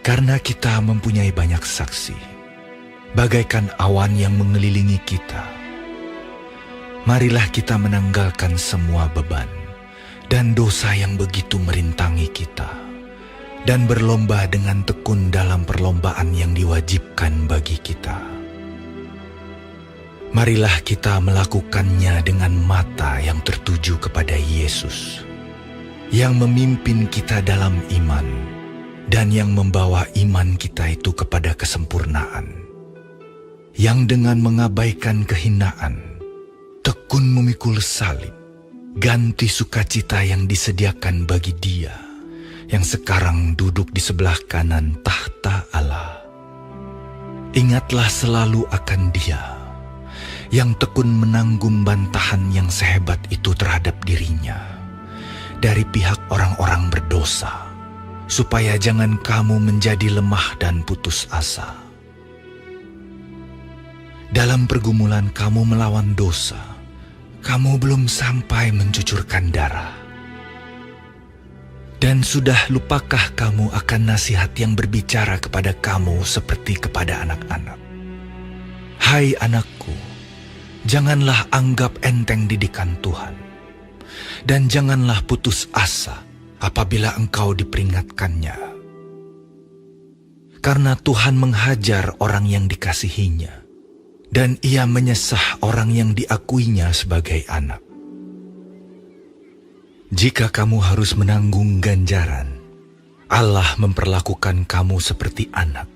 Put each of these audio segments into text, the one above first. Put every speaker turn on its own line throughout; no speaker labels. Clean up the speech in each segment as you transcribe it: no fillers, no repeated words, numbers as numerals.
Karena kita mempunyai banyak saksi, bagaikan awan yang mengelilingi kita, marilah kita menanggalkan semua beban dan dosa yang begitu merintangi kita, dan berlomba dengan tekun dalam perlombaan yang diwajibkan bagi kita. Marilah kita melakukannya dengan mata yang tertuju kepada Yesus, yang memimpin kita dalam iman, dan yang membawa iman kita itu kepada kesempurnaan, yang dengan mengabaikan kehinaan, tekun memikul salib, ganti sukacita yang disediakan bagi Dia, yang sekarang duduk di sebelah kanan tahta Allah. Ingatlah selalu akan Dia, yang tekun menanggung bantahan yang sehebat itu terhadap dirinya, dari pihak orang-orang berdosa, supaya jangan kamu menjadi lemah dan putus asa. Dalam pergumulan kamu melawan dosa, kamu belum sampai mencucurkan darah. Dan sudah lupakah kamu akan nasihat yang berbicara kepada kamu seperti kepada anak-anak? Hai anakku, janganlah anggap enteng didikan Tuhan, dan janganlah putus asa apabila engkau diperingatkannya. Karena Tuhan menghajar orang yang dikasihinya, dan Ia menyesah orang yang diakuinya sebagai anak. Jika kamu harus menanggung ganjaran, Allah memperlakukan kamu seperti anak.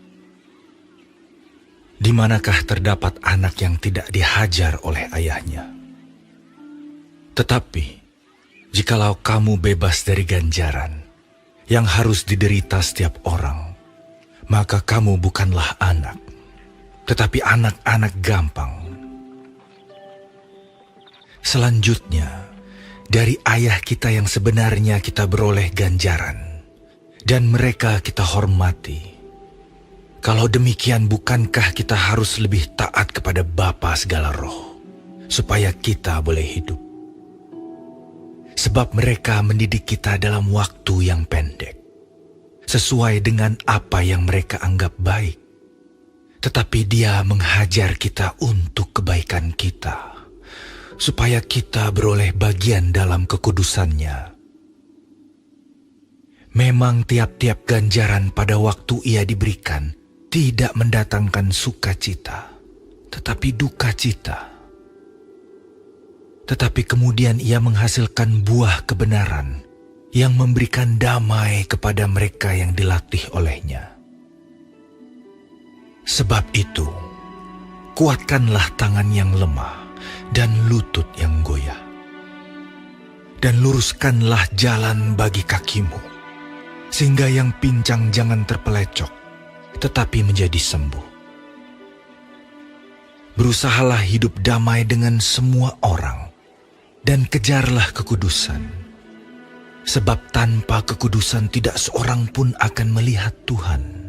Di manakah terdapat anak yang tidak dihajar oleh ayahnya? Tetapi, jikalau kamu bebas dari ganjaran yang harus diderita setiap orang, maka kamu bukanlah anak, tetapi anak-anak gampang. Selanjutnya, dari ayah kita yang sebenarnya kita beroleh ganjaran, dan mereka kita hormati. Kalau demikian, bukankah kita harus lebih taat kepada Bapa segala roh, supaya kita boleh hidup? Sebab mereka mendidik kita dalam waktu yang pendek, sesuai dengan apa yang mereka anggap baik. Tetapi Dia menghajar kita untuk kebaikan kita, supaya kita beroleh bagian dalam kekudusannya. Memang tiap-tiap ganjaran pada waktu ia diberikan tidak mendatangkan sukacita, tetapi duka cita. Tetapi kemudian ia menghasilkan buah kebenaran yang memberikan damai kepada mereka yang dilatih olehnya. Sebab itu, kuatkanlah tangan yang lemah dan lutut yang goyah, dan luruskanlah jalan bagi kakimu, sehingga yang pincang jangan terpelecok, tetapi menjadi sembuh. Berusahalah hidup damai dengan semua orang, dan kejarlah kekudusan, sebab tanpa kekudusan tidak seorang pun akan melihat Tuhan.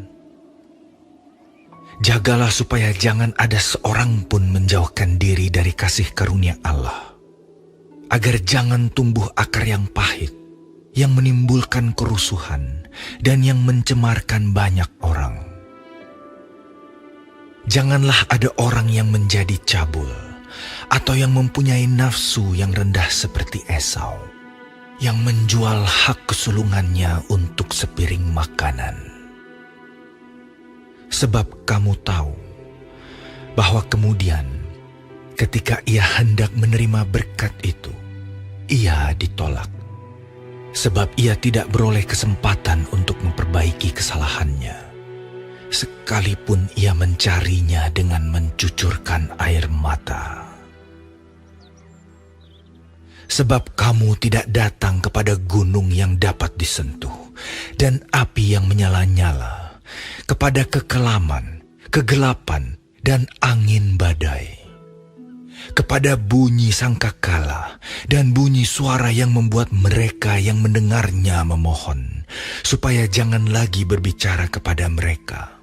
Jagalah supaya jangan ada seorang pun menjauhkan diri dari kasih karunia Allah, agar jangan tumbuh akar yang pahit, yang menimbulkan kerusuhan, dan yang mencemarkan banyak orang. Janganlah ada orang yang menjadi cabul, atau yang mempunyai nafsu yang rendah seperti Esau, yang menjual hak kesulungannya untuk sepiring makanan. Sebab kamu tahu bahwa kemudian ketika ia hendak menerima berkat itu, ia ditolak, sebab ia tidak beroleh kesempatan untuk memperbaiki kesalahannya, sekalipun ia mencarinya dengan mencucurkan air mata. Sebab kamu tidak datang kepada gunung yang dapat disentuh, dan api yang menyala-nyala, kepada kekelaman, kegelapan, dan angin badai, kepada bunyi sangkakala dan bunyi suara yang membuat mereka yang mendengarnya memohon, supaya jangan lagi berbicara kepada mereka.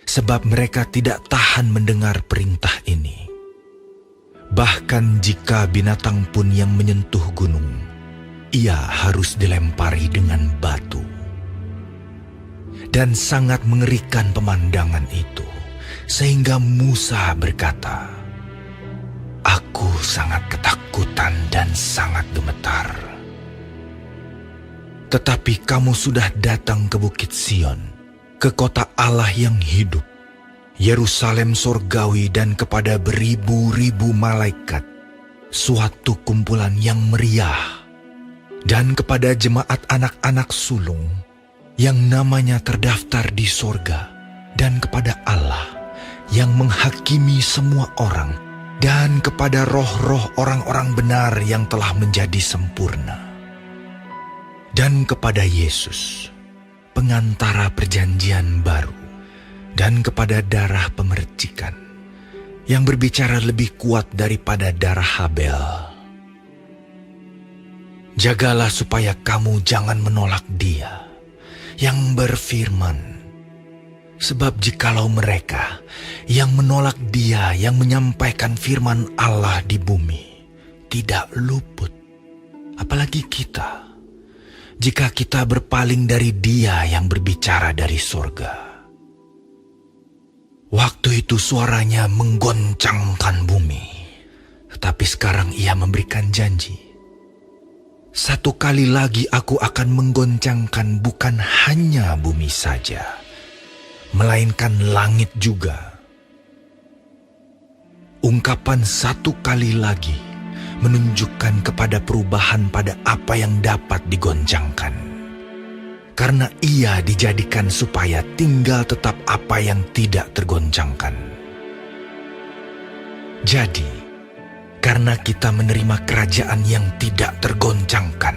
Sebab mereka tidak tahan mendengar perintah ini. Bahkan jika binatang pun yang menyentuh gunung, ia harus dilempari dengan batu. Dan sangat mengerikan pemandangan itu, sehingga Musa berkata, "Aku sangat ketakutan dan sangat gemetar." Tetapi kamu sudah datang ke Bukit Sion, ke kota Allah yang hidup, Yerusalem sorgawi, dan kepada beribu-ribu malaikat, suatu kumpulan yang meriah, dan kepada jemaat anak-anak sulung yang namanya terdaftar di sorga, dan kepada Allah yang menghakimi semua orang, dan kepada roh-roh orang-orang benar yang telah menjadi sempurna, dan kepada Yesus, pengantara perjanjian baru, dan kepada darah pemercikan, yang berbicara lebih kuat daripada darah Habel. Jagalah supaya kamu jangan menolak Dia yang berfirman, sebab jikalau mereka yang menolak Dia yang menyampaikan firman Allah di bumi tidak luput, apalagi kita, jika kita berpaling dari Dia yang berbicara dari sorga. Waktu itu suaranya menggoncangkan bumi, tetapi sekarang Ia memberikan janji, "Satu kali lagi aku akan menggoncangkan bukan hanya bumi saja, melainkan langit juga." Ungkapan "satu kali lagi" menunjukkan kepada perubahan pada apa yang dapat digoncangkan, karena Ia dijadikan supaya tinggal tetap apa yang tidak tergoncangkan. Jadi, karena kita menerima kerajaan yang tidak tergoncangkan,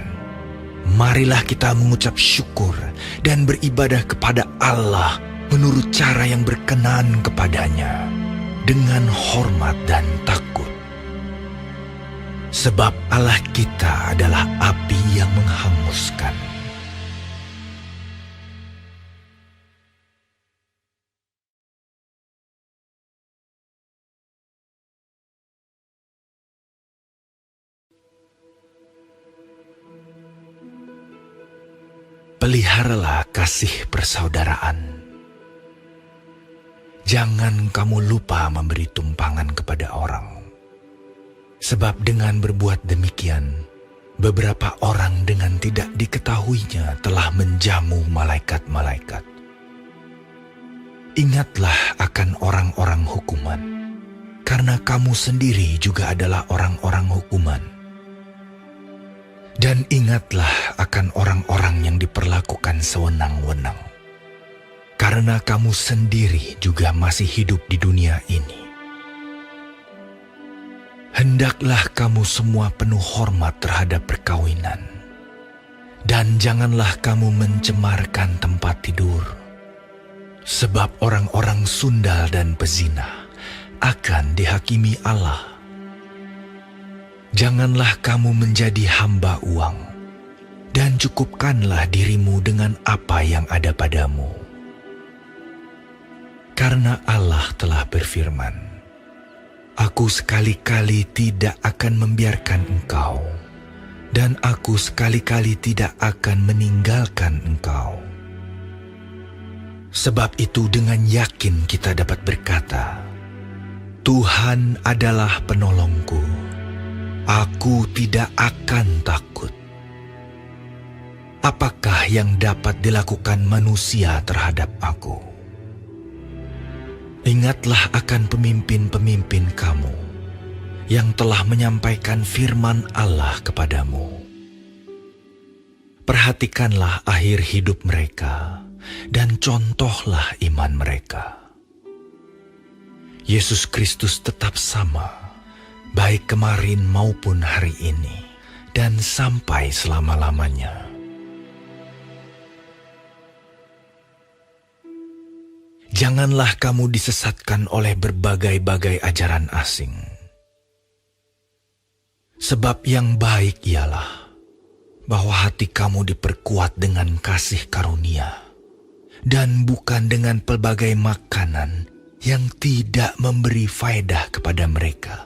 marilah kita mengucap syukur dan beribadah kepada Allah menurut cara yang berkenan kepadanya, dengan hormat dan takut. Sebab Allah kita adalah api yang menghanguskan. Peliharalah kasih persaudaraan. Jangan kamu lupa memberi tumpangan kepada orang. Sebab dengan berbuat demikian, beberapa orang dengan tidak diketahuinya telah menjamu malaikat-malaikat. Ingatlah akan orang-orang hukuman, karena kamu sendiri juga adalah orang-orang hukuman. Dan ingatlah akan orang-orang yang diperlakukan sewenang-wenang, karena kamu sendiri juga masih hidup di dunia ini. Hendaklah kamu semua penuh hormat terhadap perkawinan, dan janganlah kamu mencemarkan tempat tidur, sebab orang-orang sundal dan pezina akan dihakimi Allah. Janganlah kamu menjadi hamba uang, dan cukupkanlah dirimu dengan apa yang ada padamu. Karena Allah telah berfirman, "Aku sekali-kali tidak akan membiarkan engkau, dan aku sekali-kali tidak akan meninggalkan engkau." Sebab itu dengan yakin kita dapat berkata, "Tuhan adalah penolongku. Aku tidak akan takut. Apakah yang dapat dilakukan manusia terhadap aku?" Ingatlah akan pemimpin-pemimpin kamu yang telah menyampaikan firman Allah kepadamu. Perhatikanlah akhir hidup mereka dan contohlah iman mereka. Yesus Kristus tetap sama, baik kemarin maupun hari ini, dan sampai selama-lamanya. Janganlah kamu disesatkan oleh berbagai-bagai ajaran asing. Sebab yang baik ialah bahwa hati kamu diperkuat dengan kasih karunia, dan bukan dengan pelbagai makanan yang tidak memberi faedah kepada mereka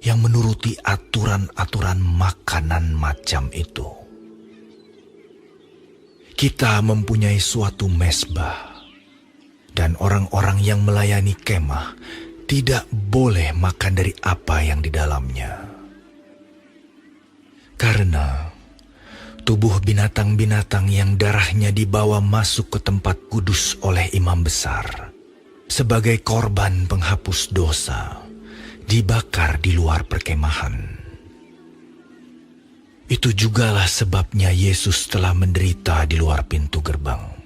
yang menuruti aturan-aturan makanan macam itu. Kita mempunyai suatu mezbah dan orang-orang yang melayani kemah tidak boleh makan dari apa yang di dalamnya. Karena tubuh binatang-binatang yang darahnya dibawa masuk ke tempat kudus oleh imam besar sebagai korban penghapus dosa dibakar di luar perkemahan. Itu jugalah sebabnya Yesus telah menderita di luar pintu gerbang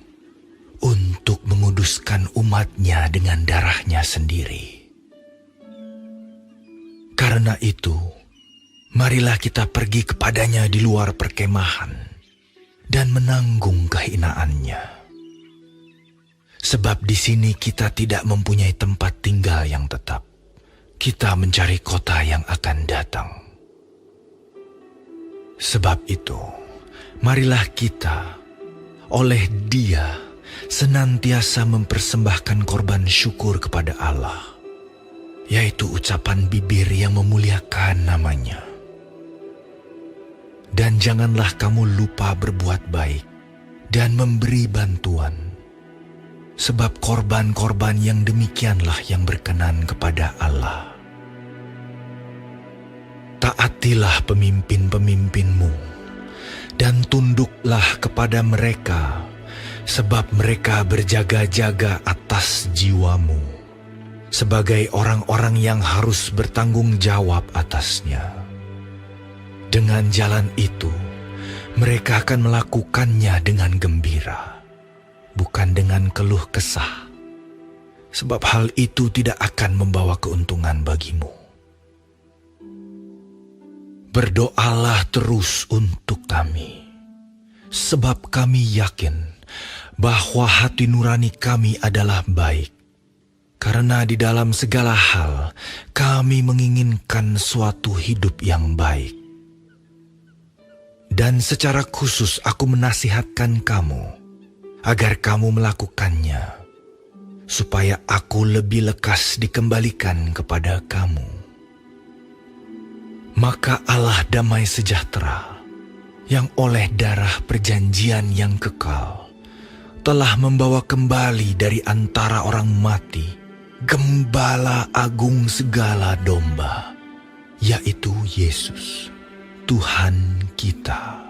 untuk menguduskan umatnya dengan darahnya sendiri. Karena itu, marilah kita pergi kepadanya di luar perkemahan dan menanggung kehinaannya. Sebab di sini kita tidak mempunyai tempat tinggal yang tetap. Kita mencari kota yang akan datang. Sebab itu, marilah kita oleh Dia senantiasa mempersembahkan korban syukur kepada Allah, yaitu ucapan bibir yang memuliakan namanya. Dan janganlah kamu lupa berbuat baik dan memberi bantuan, sebab korban-korban yang demikianlah yang berkenan kepada Allah. Taatilah pemimpin-pemimpinmu dan tunduklah kepada mereka, sebab mereka berjaga-jaga atas jiwamu, sebagai orang-orang yang harus bertanggung jawab atasnya. Dengan jalan itu, mereka akan melakukannya dengan gembira, bukan dengan keluh kesah, sebab hal itu tidak akan membawa keuntungan bagimu. Berdoalah terus untuk kami, sebab kami yakin bahwa hati nurani kami adalah baik, karena di dalam segala hal kami menginginkan suatu hidup yang baik. Dan secara khusus aku menasihatkan kamu, agar kamu melakukannya, supaya aku lebih lekas dikembalikan kepada kamu. Maka Allah damai sejahtera, yang oleh darah perjanjian yang kekal, telah membawa kembali dari antara orang mati Gembala agung segala domba, yaitu Yesus, Tuhan kita.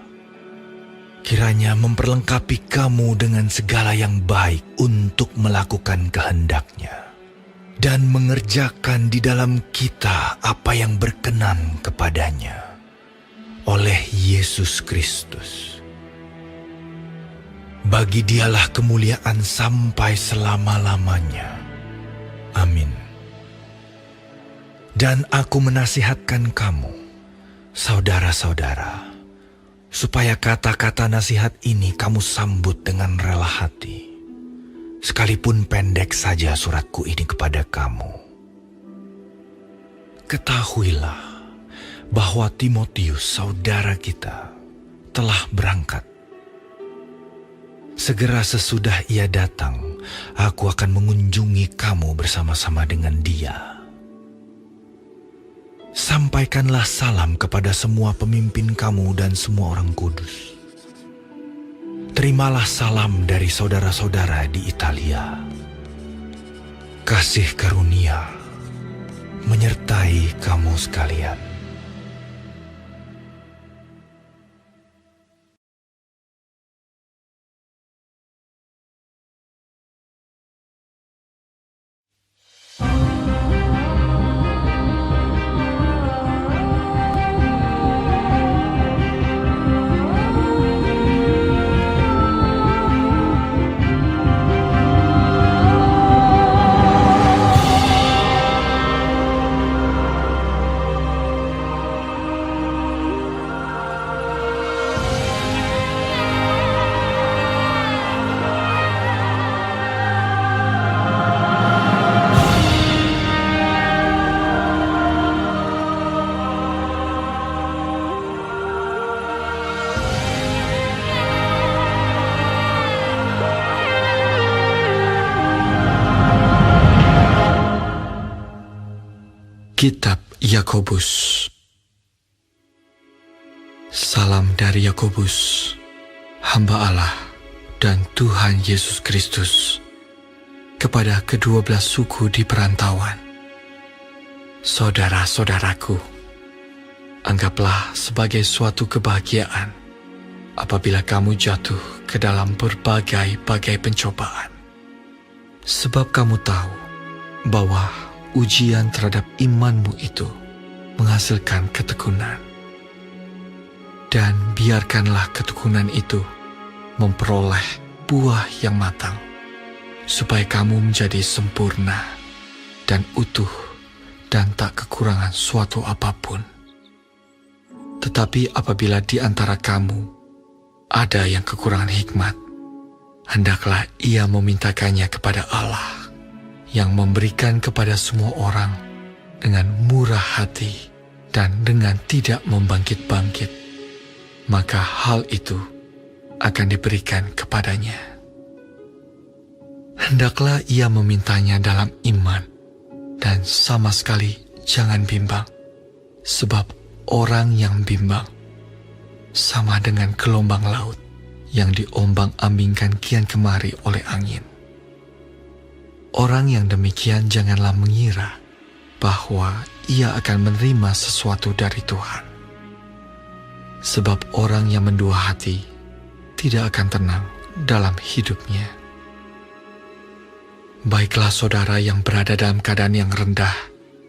Kiranya memperlengkapi kamu dengan segala yang baik untuk melakukan kehendak-Nya dan mengerjakan di dalam kita apa yang berkenan kepadanya oleh Yesus Kristus. Bagi Dialah kemuliaan sampai selama-lamanya. Amin. Dan aku menasihatkan kamu, saudara-saudara, supaya kata-kata nasihat ini kamu sambut dengan rela hati. Sekalipun pendek saja suratku ini kepada kamu. Ketahuilah bahwa Timotius, saudara kita, telah berangkat. Segera sesudah ia datang, aku akan mengunjungi kamu bersama-sama dengan dia. Sampaikanlah salam kepada semua pemimpin kamu dan semua orang kudus. Terimalah salam dari saudara-saudara di Italia. Kasih karunia menyertai kamu sekalian.
Kitab Yakobus. Salam dari Yakobus, hamba Allah dan Tuhan Yesus Kristus, kepada kedua belas suku di perantauan. Saudara-saudaraku, anggaplah sebagai suatu kebahagiaan apabila kamu jatuh ke dalam berbagai-bagai pencobaan. Sebab kamu tahu bahwa ujian terhadap imanmu itu menghasilkan ketekunan. Dan biarkanlah ketekunan itu memperoleh buah yang matang, supaya kamu menjadi sempurna dan utuh dan tak kekurangan suatu apapun. Tetapi apabila di antara kamu ada yang kekurangan hikmat, hendaklah ia memintakannya kepada Allah, yang memberikan kepada semua orang dengan murah hati dan dengan tidak membangkit-bangkit, maka hal itu akan diberikan kepadanya. Hendaklah ia memintanya dalam iman, dan sama sekali jangan bimbang, sebab orang yang bimbang sama dengan gelombang laut yang diombang-ambingkan kian kemari oleh angin. Orang yang demikian janganlah mengira bahwa ia akan menerima sesuatu dari Tuhan. Sebab orang yang mendua hati tidak akan tenang dalam hidupnya. Baiklah saudara yang berada dalam keadaan yang rendah,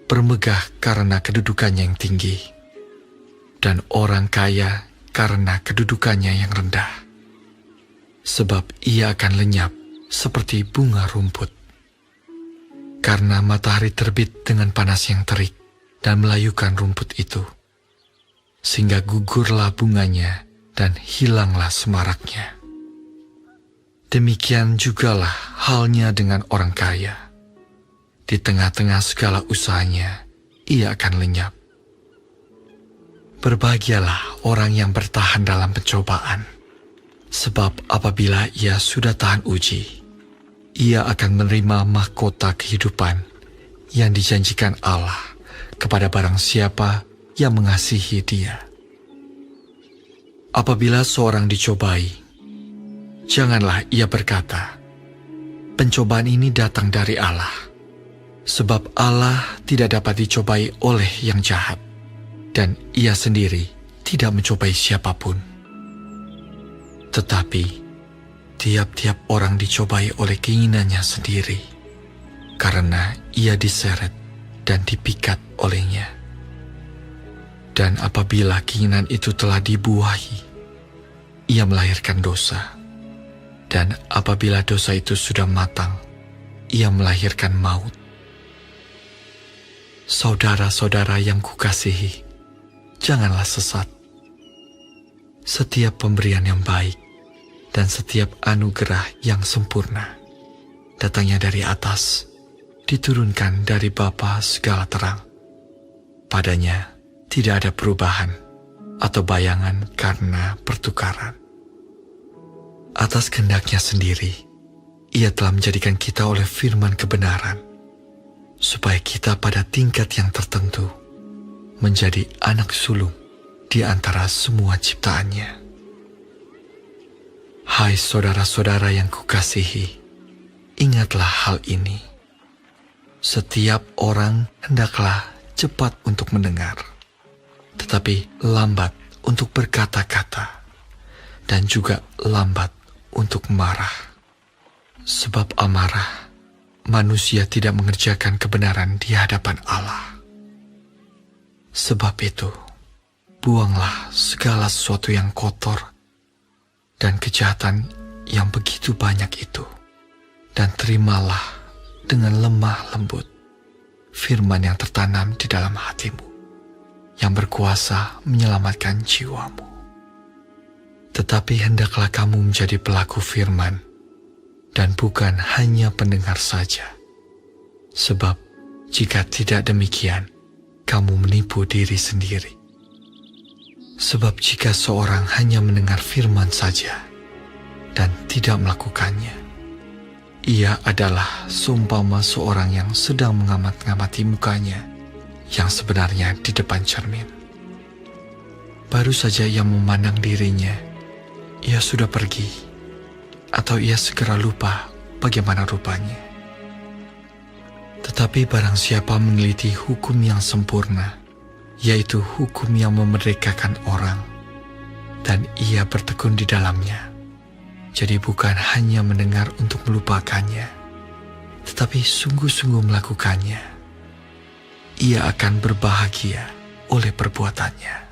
bermegah karena kedudukannya yang tinggi, dan orang kaya karena kedudukannya yang rendah. Sebab ia akan lenyap seperti bunga rumput. Karena matahari terbit dengan panas yang terik dan melayukan rumput itu, sehingga gugurlah bunganya dan hilanglah semaraknya. Demikian jugalah halnya dengan orang kaya. Di tengah-tengah segala usahanya, ia akan lenyap. Berbahagialah orang yang bertahan dalam pencobaan, sebab apabila ia sudah tahan uji, ia akan menerima mahkota kehidupan yang dijanjikan Allah kepada barang siapa yang mengasihi Dia. Apabila seorang dicobai, janganlah ia berkata, "Pencobaan ini datang dari Allah," sebab Allah tidak dapat dicobai oleh yang jahat, dan ia sendiri tidak mencobai siapapun. Tetapi tiap-tiap orang dicobai oleh keinginannya sendiri, karena ia diseret dan dipikat olehnya. Dan apabila keinginan itu telah dibuahi, ia melahirkan dosa. Dan apabila dosa itu sudah matang, ia melahirkan maut. Saudara-saudara yang kukasihi, janganlah sesat. Setiap pemberian yang baik dan setiap anugerah yang sempurna datangnya dari atas, diturunkan dari Bapa segala terang. Padanya tidak ada perubahan atau bayangan karena pertukaran. Atas kehendaknya sendiri, ia telah menjadikan kita oleh firman kebenaran, supaya kita pada tingkat yang tertentu menjadi anak sulung di antara semua ciptaannya. Hai saudara-saudara yang kukasihi, ingatlah hal ini. Setiap orang hendaklah cepat untuk mendengar, tetapi lambat untuk berkata-kata, dan juga lambat untuk marah. Sebab amarah, manusia tidak mengerjakan kebenaran di hadapan Allah. Sebab itu, buanglah segala sesuatu yang kotor dan kejahatan yang begitu banyak itu, dan terimalah dengan lemah lembut firman yang tertanam di dalam hatimu, yang berkuasa menyelamatkan jiwamu. Tetapi hendaklah kamu menjadi pelaku firman, dan bukan hanya pendengar saja. Sebab jika tidak demikian, kamu menipu diri sendiri. Sebab jika seorang hanya mendengar firman saja, dan tidak melakukannya, ia adalah seumpama seorang yang sedang mengamat-ngamati mukanya, yang sebenarnya di depan cermin. Baru saja ia memandang dirinya, ia sudah pergi, atau ia segera lupa bagaimana rupanya. Tetapi barang siapa meneliti hukum yang sempurna, yaitu hukum yang memerdekakan orang, dan ia bertekun di dalamnya, jadi bukan hanya mendengar untuk melupakannya, tetapi sungguh-sungguh melakukannya, ia akan berbahagia oleh perbuatannya.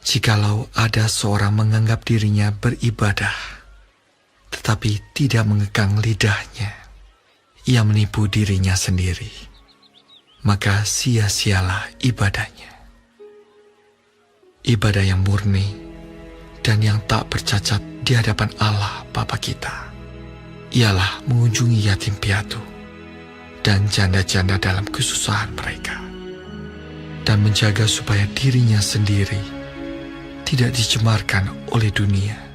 Jikalau ada seorang menganggap dirinya beribadah, tetapi tidak mengekang lidahnya, ia menipu dirinya sendiri, maka sia-sialah ibadahnya. Ibadah yang murni dan yang tak bercacat di hadapan Allah Bapa kita ialah mengunjungi yatim piatu dan janda-janda dalam kesusahan mereka, dan menjaga supaya dirinya sendiri tidak dicemarkan oleh dunia.